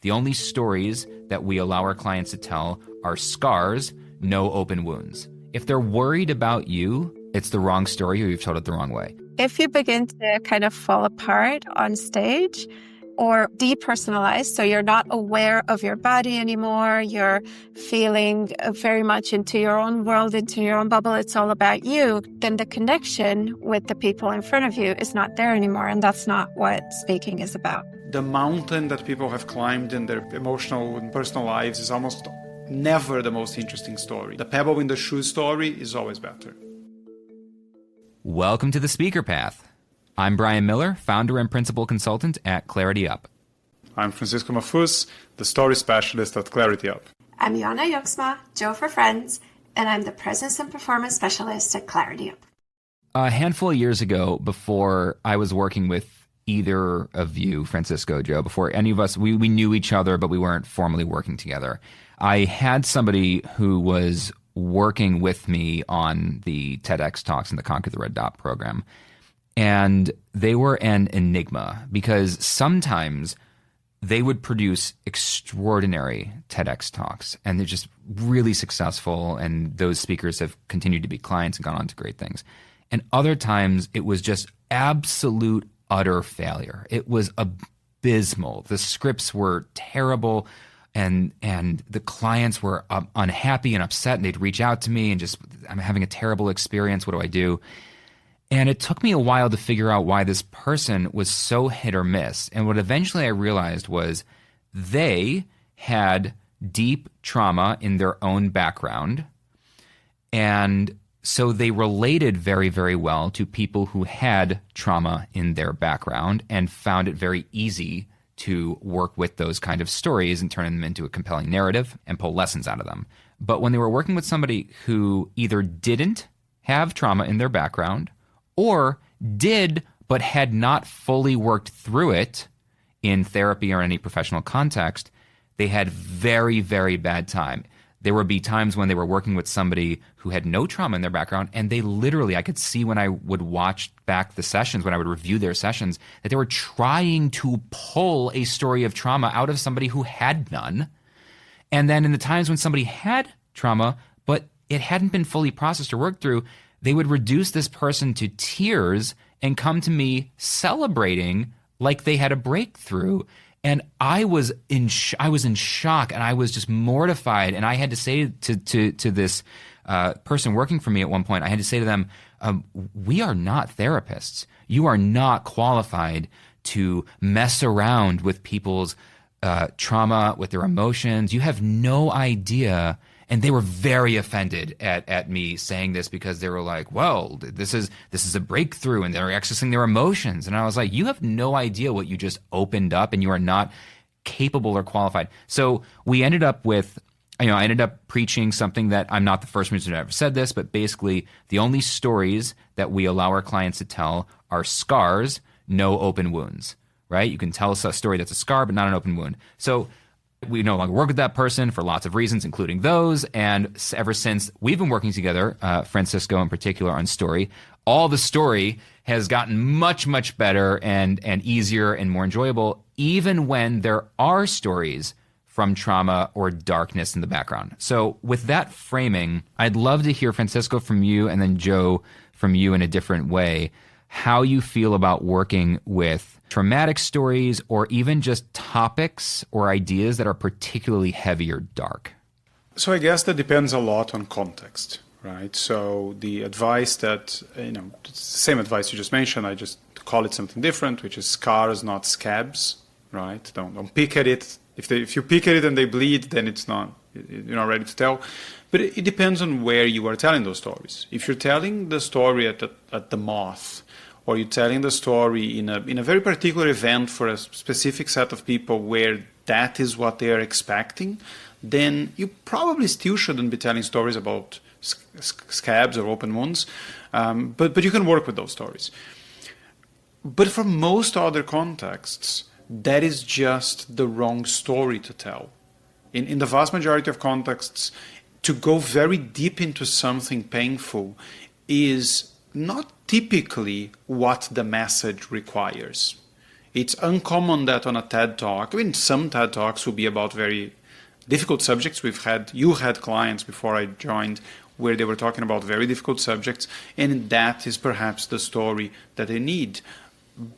The only stories that we allow our clients to tell are scars, no open wounds. If they're worried about you, it's the wrong story or you've told it the wrong way. If you begin to kind of fall apart on stage or depersonalize, so you're not aware of your body anymore, you're feeling very much into your own world, into your own bubble, it's all about you, then the connection with the people in front of you is not there anymore. And that's not what speaking is about. The mountain that people have climbed in their emotional and personal lives is almost never the most interesting story. The pebble in the shoe story is always better. Welcome to the SpeakerPath. I'm Brian Miller, founder and principal consultant at Clarity Up. I'm Francisco Mafuz, the story specialist at Clarity Up. I'm Jana Joksma, Joe for Friends, and I'm the presence and performance specialist at Clarity Up. A handful of years ago, before I was working with either of you, Francisco, Joe, before any of us, we knew each other, but we weren't formally working together. I had somebody who was working with me on the TEDx Talks and the Conquer the Red Dot program. And they were an enigma because sometimes they would produce extraordinary TEDx Talks and they're just really successful. And those speakers have continued to be clients and gone on to great things. And other times it was just absolute utter failure. It was abysmal. The scripts were terrible. And the clients were unhappy and upset, and they'd reach out to me and just, I'm having a terrible experience. What do I do? And it took me a while to figure out why this person was so hit or miss. And what eventually I realized was they had deep trauma in their own background. And so they related very, very well to people who had trauma in their background and found it very easy to work with those kind of stories and turn them into a compelling narrative and pull lessons out of them. But when they were working with somebody who either didn't have trauma in their background or did but had not fully worked through it in therapy or any professional context, they had very, very bad time. There would be times when they were working with somebody who had no trauma in their background, and they literally, I could see when I would watch back the sessions, when I would review their sessions, that they were trying to pull a story of trauma out of somebody who had none. And then in the times when somebody had trauma, but it hadn't been fully processed or worked through, they would reduce this person to tears and come to me celebrating like they had a breakthrough. And I was in shock, and I was just mortified. And I had to say to this person working for me at one point, I had to say to them, we are not therapists. You are not qualified to mess around with people's trauma, with their emotions. You have no idea. And they were very offended at me saying this because they were like, well, this is a breakthrough and they're accessing their emotions. And I was like, you have no idea what you just opened up, and you are not capable or qualified. So we ended up with, I ended up preaching something that I'm not the first person to ever said this, but basically the only stories that we allow our clients to tell are scars, no open wounds, right? You can tell us a story that's a scar, but not an open wound. So we no longer work with that person for lots of reasons, including those. And ever since we've been working together, Francisco in particular on story, all the story has gotten much, much better and easier and more enjoyable, even when there are stories from trauma or darkness in the background. So with that framing, I'd love to hear, Francisco, from you, and then Joe from you in a different way, how you feel about working with traumatic stories or even just topics or ideas that are particularly heavy or dark. So I guess that depends a lot on context, right? So the advice that, it's the same advice you just mentioned, I just call it something different, which is scars, not scabs, right? Don't pick at it. If you pick at it and they bleed, then you're not ready to tell. But it depends on where you are telling those stories. If you're telling the story at the moth, or you're telling the story in a very particular event for a specific set of people where that is what they are expecting, then you probably still shouldn't be telling stories about scabs or open wounds, but you can work with those stories. But for most other contexts, that is just the wrong story to tell. In the vast majority of contexts, to go very deep into something painful is not typically what the message requires. It's uncommon that on a TED Talk, I mean, some TED Talks will be about very difficult subjects. You had clients before I joined where they were talking about very difficult subjects, and that is perhaps the story that they need.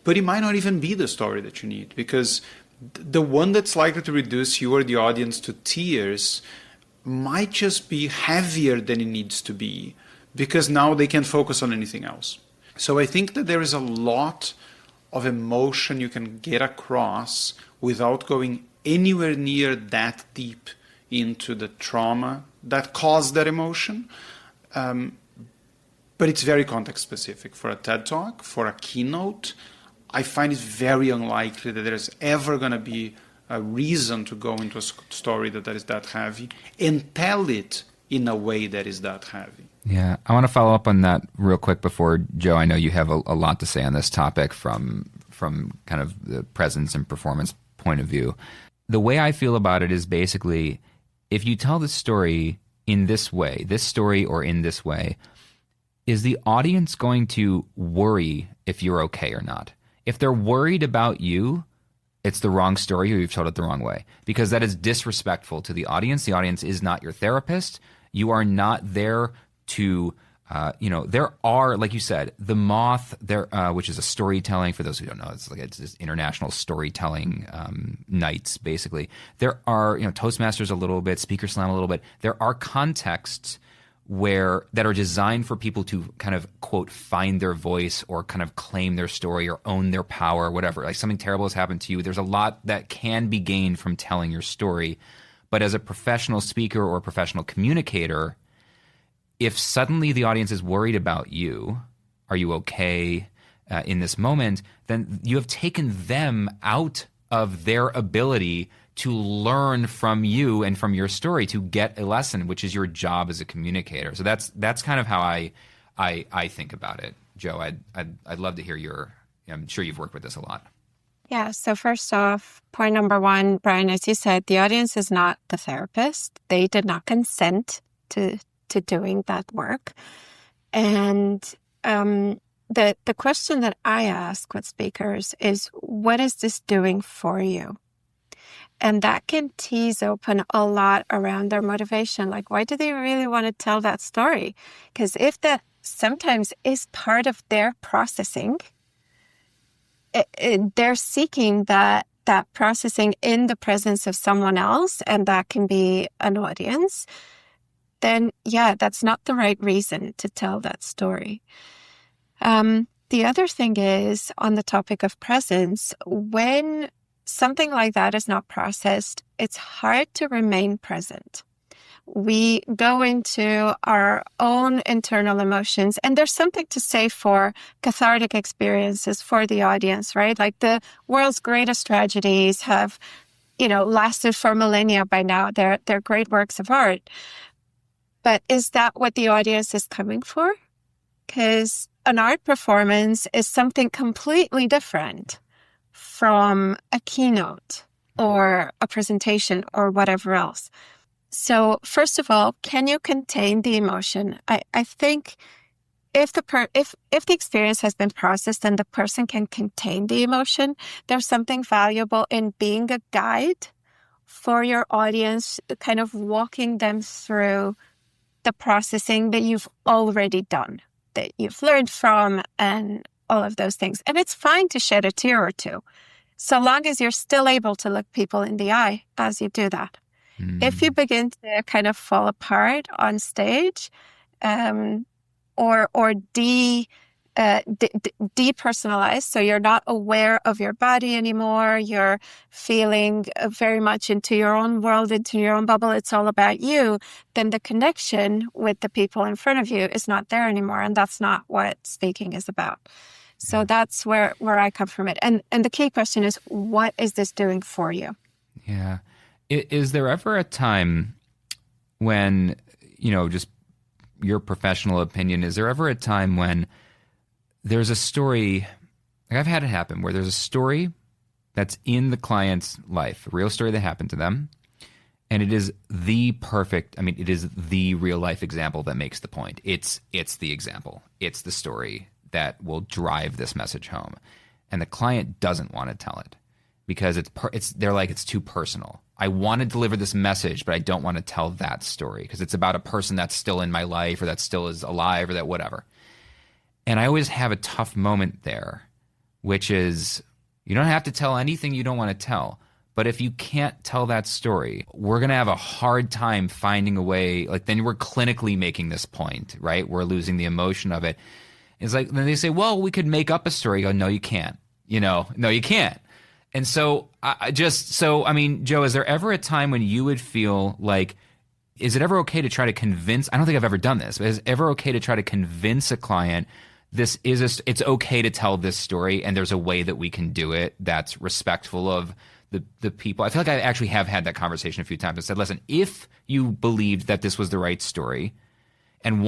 But it might not even be the story that you need, because the one that's likely to reduce you or the audience to tears might just be heavier than it needs to be, because now they can focus on anything else. So I think that there is a lot of emotion you can get across without going anywhere near that deep into the trauma that caused that emotion. But it's very context specific. For a TED Talk, for a keynote, I find it very unlikely that there's ever going to be a reason to go into a story that is that heavy and tell it in a way that is that heavy. Yeah, I want to follow up on that real quick before, Joe, I know you have a lot to say on this topic from kind of the presence and performance point of view. The way I feel about it is basically, if you tell the story in this way, this story or in this way, is the audience going to worry if you're okay or not? If they're worried about you, it's the wrong story or you've told it the wrong way, because that is disrespectful to the audience. The audience is not your therapist. You are not there to, there are, like you said, the Moth, which is a storytelling, for those who don't know, it's this international storytelling nights, basically. There are, Toastmasters a little bit, Speaker Slam a little bit. There are contexts that are designed for people to kind of, quote, find their voice or kind of claim their story or own their power or whatever. Like something terrible has happened to you. There's a lot that can be gained from telling your story. But as a professional speaker or a professional communicator, if suddenly the audience is worried about you, are you okay in this moment, then you have taken them out of their ability to learn from you and from your story, to get a lesson, which is your job as a communicator. So that's kind of how I think about it. Joe, I'd love to hear I'm sure you've worked with this a lot. Yeah. So first off, point number one, Brian, as you said, the audience is not the therapist. They did not consent to doing that work. And the question that I ask with speakers is, what is this doing for you? And that can tease open a lot around their motivation. Like, why do they really want to tell that story? Because if that sometimes is part of their processing, they're seeking that processing in the presence of someone else, and that can be an audience, then yeah, that's not the right reason to tell that story. The other thing is, on the topic of presence, when something like that is not processed, it's hard to remain present. We go into our own internal emotions, and there's something to say for cathartic experiences for the audience, right? Like the world's greatest tragedies have, lasted for millennia by now. They're great works of art. But is that what the audience is coming for? Because an art performance is something completely different from a keynote or a presentation or whatever else. So first of all, can you contain the emotion? I think if the experience has been processed and the person can contain the emotion, there's something valuable in being a guide for your audience, kind of walking them through the processing that you've already done, that you've learned from, and all of those things. And it's fine to shed a tear or two, so long as you're still able to look people in the eye as you do that. If you begin to kind of fall apart on stage, or depersonalize, so you're not aware of your body anymore, you're feeling very much into your own world, into your own bubble, it's all about you, then the connection with the people in front of you is not there anymore, and that's not what speaking is about. So that's where I come from it. And the key question is, what is this doing for you? Yeah. Is there ever a time when, just your professional opinion, is there ever a time when there's a story, like I've had it happen, where there's a story that's in the client's life, a real story that happened to them, and it is it is the real life example that makes the point. It's the example. It's the story that will drive this message home. and the client doesn't want to tell it because they're like, it's too personal. I want to deliver this message, but I don't want to tell that story because it's about a person that's still in my life or that still is alive or that whatever. And I always have a tough moment there, which is you don't have to tell anything you don't want to tell. But if you can't tell that story, we're going to have a hard time finding a way. Like then we're clinically making this point, right? We're losing the emotion of it. It's like, then they say, well, we could make up a story. You go, no, you can't. No, you can't. And so I mean, Joe, is there ever a time when you would feel like, is it ever okay to try to convince, I don't think I've ever done this, but is it ever okay to try to convince a client it's okay to tell this story and there's a way that we can do it that's respectful of the people? I feel like I actually have had that conversation a few times. I said, listen, if you believed that this was the right story and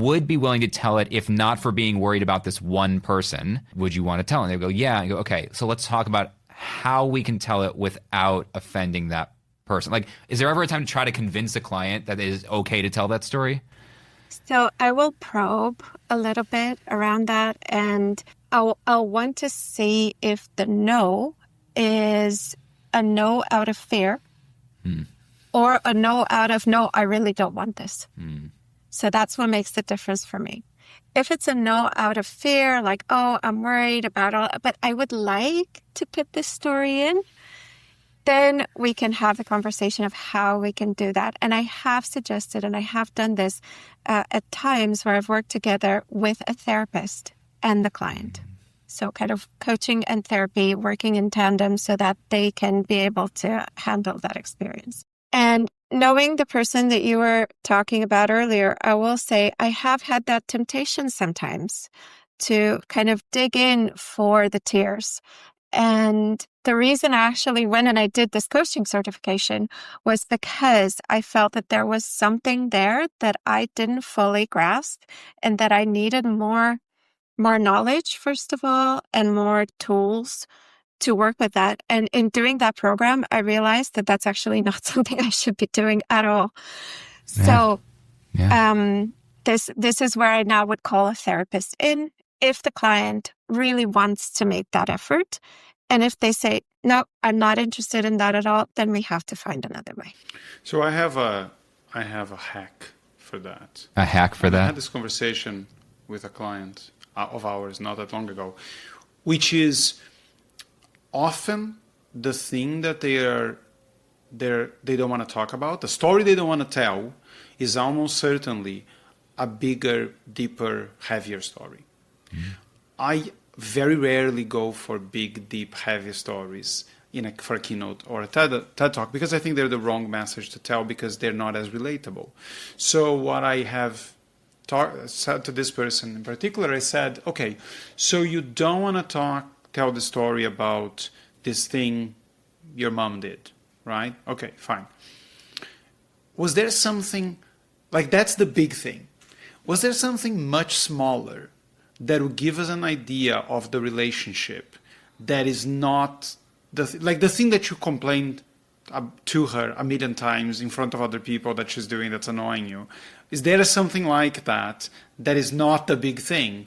would be willing to tell it, if not for being worried about this one person, would you want to tell? And they go, yeah. And I go, okay, so let's talk about how we can tell it without offending that person. Like, is there ever a time to try to convince a client that it is okay to tell that story? So I will probe a little bit around that, and I'll want to see if the no is a no out of fear or a no out of, no, I really don't want this. So that's what makes the difference for me. If it's a no out of fear, like, oh, I'm worried about all, but I would like to put this story in, then we can have a conversation of how we can do that. And I have suggested, and I have done this at times where I've worked together with a therapist and the client. So kind of coaching and therapy working in tandem so that they can be able to handle that experience. And knowing the person that you were talking about earlier, I will say I have had that temptation sometimes to kind of dig in for the tears. And the reason I actually went and I did this coaching certification was because I felt that there was something there that I didn't fully grasp and that I needed more knowledge, first of all, and more tools to work with that. And in doing that program, I realized that that's actually not something I should be doing at all. So this is where I now would call a therapist in if the client really wants to make that effort. And if they say, no, I'm not interested in that at all, then we have to find another way. So I have a hack for that. A hack for that? I had this conversation with a client of ours not that long ago, which is often the thing that they don't want to talk about, the story they don't want to tell, is almost certainly a bigger, deeper, heavier story. Mm-hmm. I very rarely go for big, deep, heavy stories for a keynote or a TED Talk because I think they're the wrong message to tell because they're not as relatable. So what I have said to this person in particular, I said, okay, so you don't want to tell the story about this thing your mom did, right? Okay, fine. Was there something, like that's the big thing. Was there something much smaller that would give us an idea of the relationship that is not the thing that you complained to her a million times in front of other people that she's doing that's annoying you? Is there something like that that is not the big thing?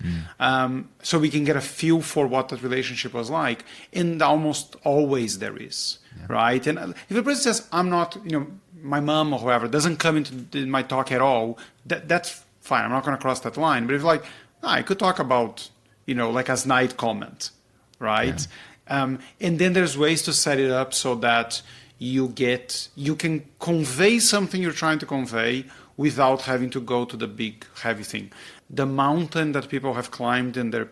So we can get a feel for what that relationship was like. And almost always there is, right? And if a person says, I'm not, my mom or whoever doesn't come into my talk at all, that's fine. I'm not going to cross that line. But if I could talk about, like a snide comment, right? Yeah. And then there's ways to set it up so that you can convey something you're trying to convey without having to go to the big, heavy thing. The mountain that people have climbed in their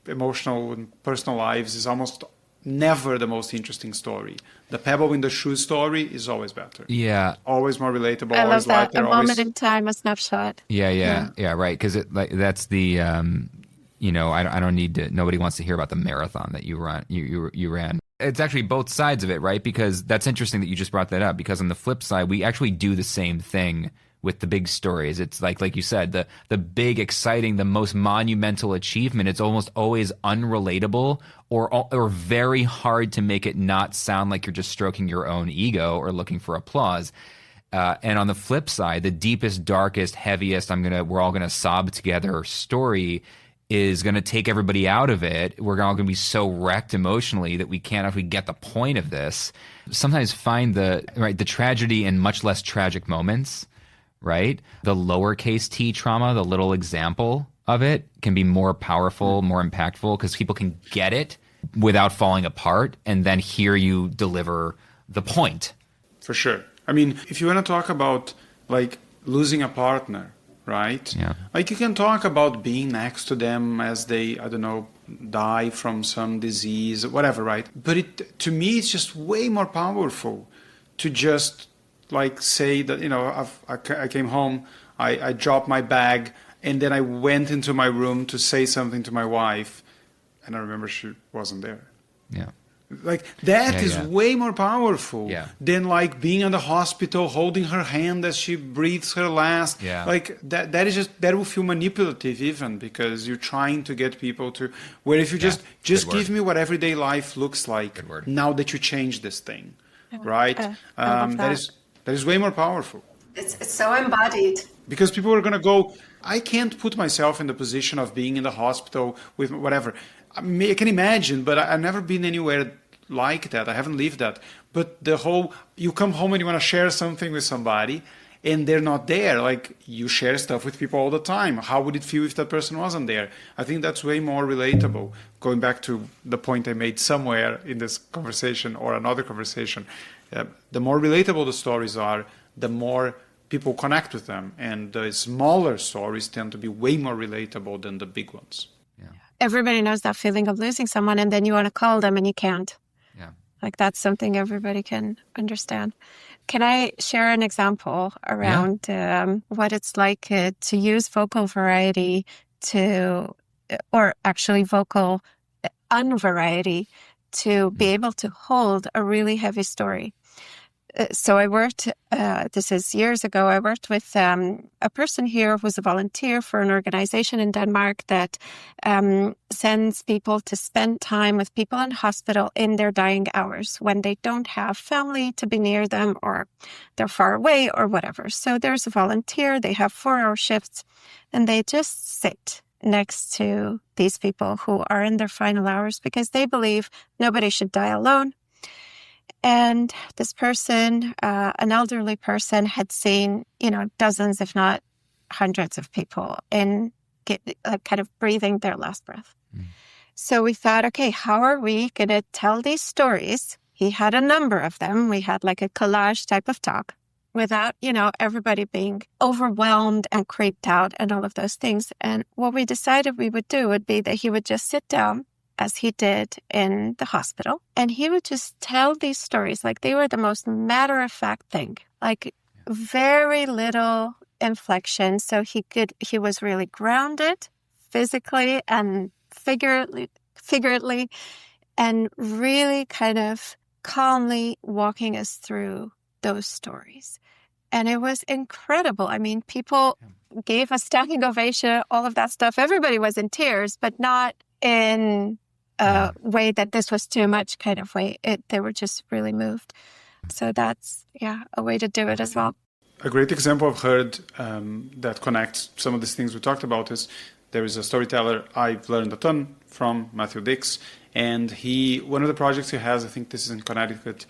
emotional and personal lives is almost never the most interesting story. The pebble in the shoe story is always better. Yeah. Always more relatable. I always love that. lighter, A moment in time, a snapshot. Yeah. Right. Because that's the, I don't need to. Nobody wants to hear about the marathon that you run. You ran. It's actually both sides of it, right? Because that's interesting that you just brought that up. Because on the flip side, we actually do the same thing with the big stories. It's like you said, the big, exciting, the most monumental achievement. It's almost always unrelatable or very hard to make it not sound like you're just stroking your own ego or looking for applause. And on the flip side, the deepest, darkest, heaviest, we're all gonna sob together story is going to take everybody out of it. We're all going to be so wrecked emotionally that we can't actually get the point of this. Sometimes find the tragedy in much less tragic moments, right? The lowercase t trauma, the little example of it can be more powerful, more impactful, because people can get it without falling apart and then hear you deliver the point. For sure. I mean, if you want to talk about like losing a partner, right? Yeah. Like you can talk about being next to them as they, I don't know, die from some disease, whatever, right? But to me, it's just way more powerful to just like say that, I came home, I dropped my bag, and then I went into my room to say something to my wife, and I remember she wasn't there. Yeah. Like that is way more powerful than like being in the hospital, holding her hand as she breathes her last. Yeah. Like that is just, that will feel manipulative even, because you're trying to get people to, where if you just give me what everyday life looks like now that you change this thing, right? That is way more powerful. It's so embodied. Because people are going to go, I can't put myself in the position of being in the hospital with whatever. I can imagine, but I've never been anywhere like that. I haven't lived that. But the whole, you come home and you want to share something with somebody and they're not there. Like you share stuff with people all the time. How would it feel if that person wasn't there? I think that's way more relatable. Going back to the point I made somewhere in this conversation or another conversation, the more relatable the stories are, the more people connect with them. And the smaller stories tend to be way more relatable than the big ones. Everybody knows that feeling of losing someone, and then you want to call them and you can't. Yeah. Like that's something everybody can understand. Can I share an example around what it's like to use vocal variety or actually vocal unvariety to be able to hold a really heavy story? So I worked, this is years ago, I worked with a person here who was a volunteer for an organization in Denmark that sends people to spend time with people in hospital in their dying hours when they don't have family to be near them or they're far away or whatever. So there's a volunteer, they have 4-hour shifts, and they just sit next to these people who are in their final hours because they believe nobody should die alone. And this person, an elderly person, had seen, dozens, if not hundreds of people kind of breathing their last breath. Mm. So we thought, okay, how are we going to tell these stories? He had a number of them. We had like a collage type of talk without, everybody being overwhelmed and creeped out and all of those things. And what we decided we would do would be that he would just sit down, as he did in the hospital. And he would just tell these stories like they were the most matter-of-fact thing, like very little inflection. So he was really grounded physically and figuratively, and really kind of calmly walking us through those stories. And it was incredible. I mean, people gave a standing ovation, all of that stuff. Everybody was in tears, but not in a way that this was too much kind of way. They were just really moved. So that's, a way to do it as well. A great example I've heard that connects some of these things we talked about is there is a storyteller I've learned a ton from, Matthew Dix, and one of the projects he has, I think this is in Connecticut,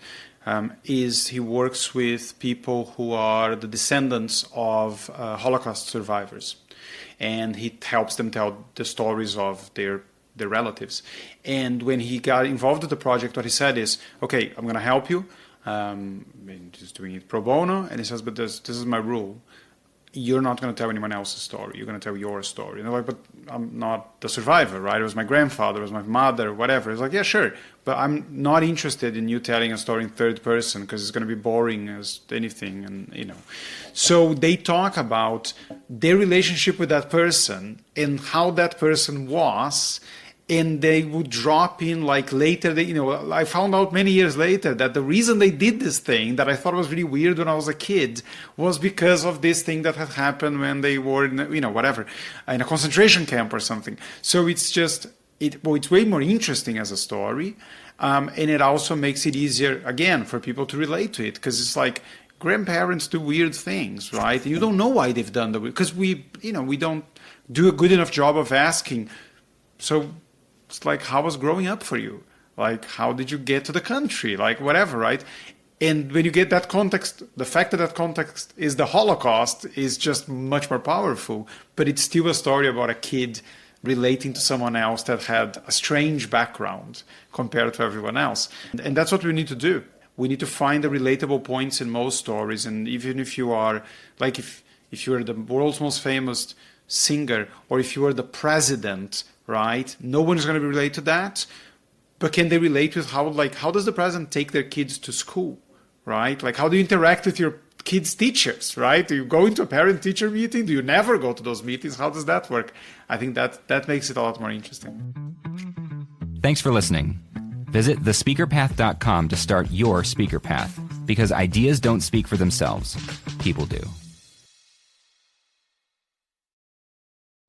is he works with people who are the descendants of Holocaust survivors. And he helps them tell the stories of their relatives. And when he got involved with the project, what he said is, okay, I'm going to help you. He's doing it pro bono. And he says, but this is my rule. You're not going to tell anyone else's story. You're going to tell your story. And they're like, but I'm not the survivor, right? It was my grandfather, it was my mother, whatever. It's like, yeah, sure. But I'm not interested in you telling a story in third person because it's going to be boring as anything. And, So they talk about their relationship with that person and how that person was. And they would drop in like later, I found out many years later that the reason they did this thing that I thought was really weird when I was a kid was because of this thing that had happened when they were, in a concentration camp or something. So it's just, it's way more interesting as a story. And it also makes it easier, again, for people to relate to it because it's like grandparents do weird things, right? And you don't know why they've done because we don't do a good enough job of asking, so it's like, how was growing up for you? Like, how did you get to the country? Like, whatever, right? And when you get that context, the fact that that context is the Holocaust is just much more powerful. But it's still a story about a kid relating to someone else that had a strange background compared to everyone else. And that's what we need to do. We need to find the relatable points in most stories. And even if you are, like, if you're the world's most famous singer, or if you are the president, right? No one is going to relate to that. But can they relate with how does the president take their kids to school, right? Like, how do you interact with your kids' teachers, right? Do you go into a parent-teacher meeting? Do you never go to those meetings? How does that work? I think that makes it a lot more interesting. Thanks for listening. Visit thespeakerpath.com to start your speaker path, because ideas don't speak for themselves. People do.